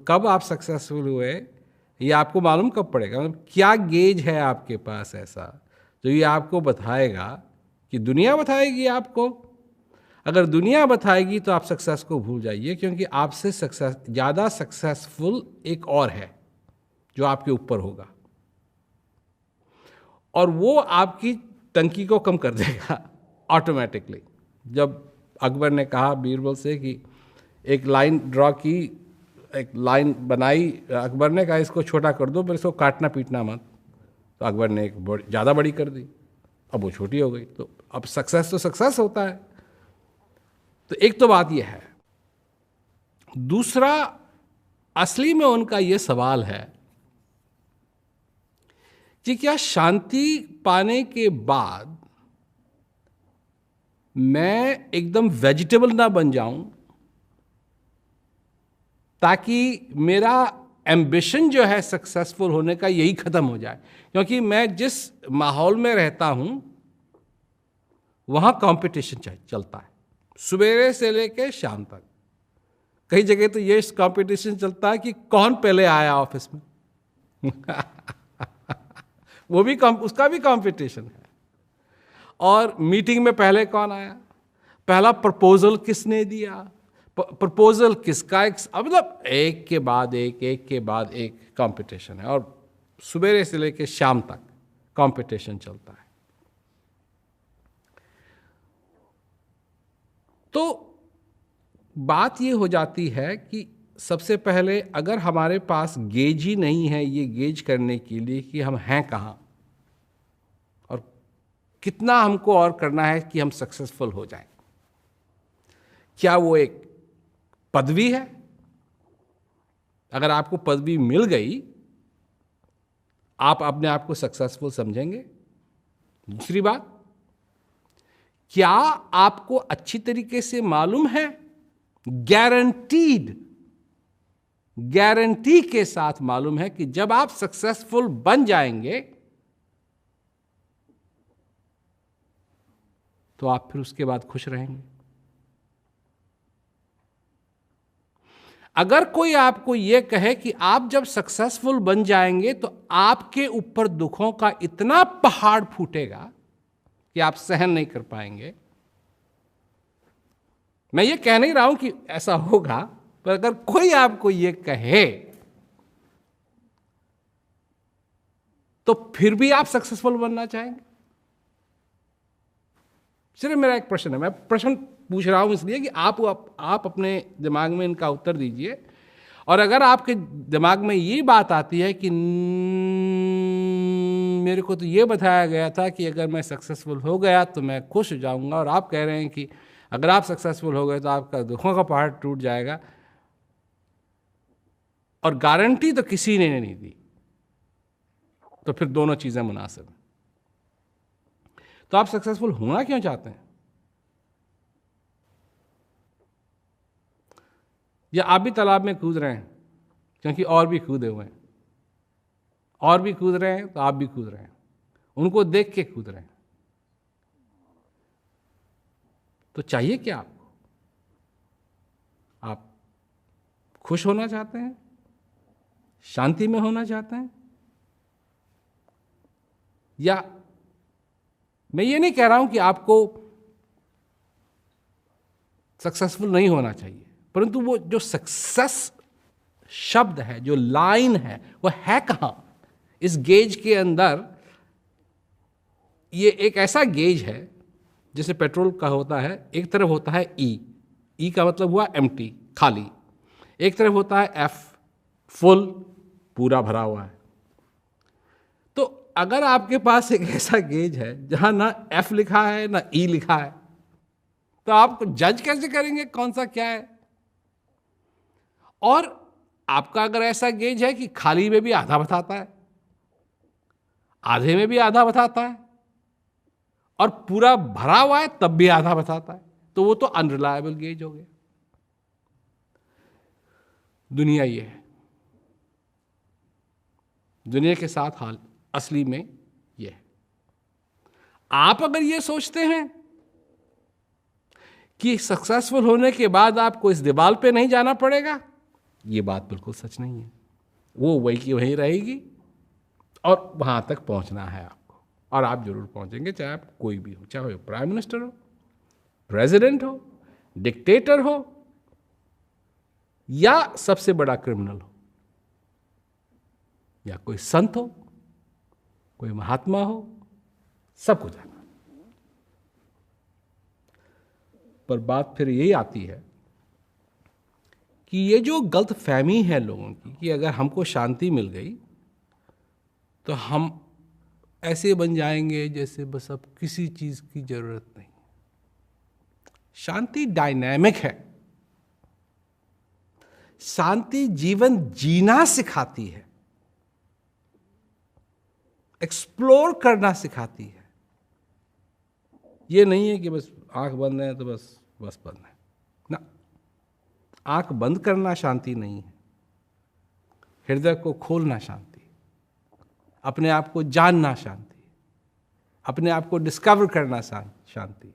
कब आप सक्सेसफुल हुए ये आपको मालूम कब पड़ेगा? मतलब क्या गेज है आपके पास ऐसा जो ये आपको बताएगा? कि दुनिया बताएगी आपको? अगर दुनिया बताएगी तो आप सक्सेस को भूल जाइए, क्योंकि आपसे सक्सेस ज़्यादा सक्सेसफुल एक और है जो आपके ऊपर होगा, और वो आपकी टंकी को कम कर देगा ऑटोमेटिकली। जब अकबर ने कहा बीरबल से कि एक लाइन ड्रॉ की, एक लाइन बनाई, अकबर ने कहा इसको छोटा कर दो पर इसको काटना पीटना मत, तो अकबर ने एक ज़्यादा बड़ी कर दी, अब वो छोटी हो गई। तो अब सक्सेस तो सक्सेस होता है। तो एक तो बात यह है। दूसरा, असली में उनका ये सवाल है कि क्या शांति पाने के बाद मैं एकदम वेजिटेबल ना बन जाऊं, ताकि मेरा एम्बिशन जो है सक्सेसफुल होने का यही खत्म हो जाए। क्योंकि मैं जिस माहौल में रहता हूं वहां कंपटीशन चलता है सुबह से लेकर शाम तक। कई जगह तो ये कंपटीशन चलता है कि कौन पहले आया ऑफिस में वो भी उसका भी कंपटीशन है। और मीटिंग में पहले कौन आया, पहला प्रपोजल किसने दिया, प्रपोजल किसका, मतलब एक के बाद एक कंपटीशन है। और सुबह से लेकर शाम तक कंपटीशन चलता है। तो बात ये हो जाती है कि सबसे पहले अगर हमारे पास गेज ही नहीं है ये गेज करने के लिए कि हम हैं कहाँ और कितना हमको और करना है कि हम सक्सेसफुल हो जाएं। क्या वो एक पदवी है? अगर आपको पदवी मिल गई आप अपने आप को सक्सेसफुल समझेंगे। दूसरी बात, क्या आपको अच्छी तरीके से मालूम है, गारंटी के साथ मालूम है कि जब आप सक्सेसफुल बन जाएंगे तो आप फिर उसके बाद खुश रहेंगे। अगर कोई आपको यह कहे कि आप जब सक्सेसफुल बन जाएंगे तो आपके ऊपर दुखों का इतना पहाड़ फूटेगा कि आप सहन नहीं कर पाएंगे, मैं ये कह नहीं रहा हूं कि ऐसा होगा, पर अगर कोई आपको ये कहे तो फिर भी आप सक्सेसफुल बनना चाहेंगे? सिर्फ मेरा एक प्रश्न है, मैं प्रश्न पूछ रहा हूं इसलिए कि आप अपने दिमाग में इनका उत्तर दीजिए। और अगर आपके दिमाग में ये बात आती है कि मेरे को तो ये बताया गया था कि अगर मैं सक्सेसफुल हो गया तो मैं खुश हो जाऊंगा, और आप कह रहे हैं कि अगर आप सक्सेसफुल हो गए तो आपका दुखों का पहाड़ टूट जाएगा, और गारंटी तो किसी ने नहीं दी, तो फिर दोनों चीजें मुनासिब हैं। तो आप सक्सेसफुल होना क्यों चाहते हैं? या आप भी तालाब में कूद रहे हैं क्योंकि और भी कूदे हुए हैं, और भी कूद रहे हैं तो आप भी कूद रहे हैं, उनको देख के कूद रहे हैं। तो चाहिए क्या आपको? आप खुश होना चाहते हैं, शांति में होना चाहते हैं? या मैं ये नहीं कह रहा हूं कि आपको सक्सेसफुल नहीं होना चाहिए, परंतु वो जो सक्सेस शब्द है, जो लाइन है, वो है कहां इस गेज के अंदर? ये एक ऐसा गेज है जैसे पेट्रोल का होता है, एक तरफ होता है ई का मतलब हुआ एम्प्टी, खाली, एक तरफ होता है एफ, फुल, पूरा भरा हुआ है। तो अगर आपके पास एक ऐसा गेज है जहां ना एफ लिखा है ना ई लिखा है, तो आप जज कैसे करेंगे कौन सा क्या है? और आपका अगर ऐसा गेज है कि खाली में भी आधा बताता है, आधे में भी आधा बताता है, और पूरा भरा हुआ है तब भी आधा बताता है, तो वो तो अनरिलायबल गेज हो गया। दुनिया ये है, दुनिया के साथ हाल असली में ये है। आप अगर ये सोचते हैं कि सक्सेसफुल होने के बाद आपको इस दीवार पे नहीं जाना पड़ेगा, ये बात बिल्कुल सच नहीं है। वो वही की वहीं रहेगी और वहां तक पहुंचना है आपको, और आप जरूर पहुंचेंगे, चाहे आप कोई भी हो, चाहे प्राइम मिनिस्टर हो, प्रेसिडेंट हो, डिक्टेटर हो, या सबसे बड़ा क्रिमिनल हो, या कोई संत हो, कोई महात्मा हो, सबको जाना। पर बात फिर यही आती है कि ये जो गलत फहमी है लोगों की कि अगर हमको शांति मिल गई तो हम ऐसे बन जाएंगे जैसे बस अब किसी चीज की जरूरत नहीं। शांति डायनामिक है। शांति जीवन जीना सिखाती है, एक्सप्लोर करना सिखाती है। ये नहीं है कि बस आंख बंद है तो बस बंद है ना। आंख बंद करना शांति नहीं है, हृदय को खोलना शांति, अपने आप को जानना शांति, अपने आप को डिस्कवर करना शांति।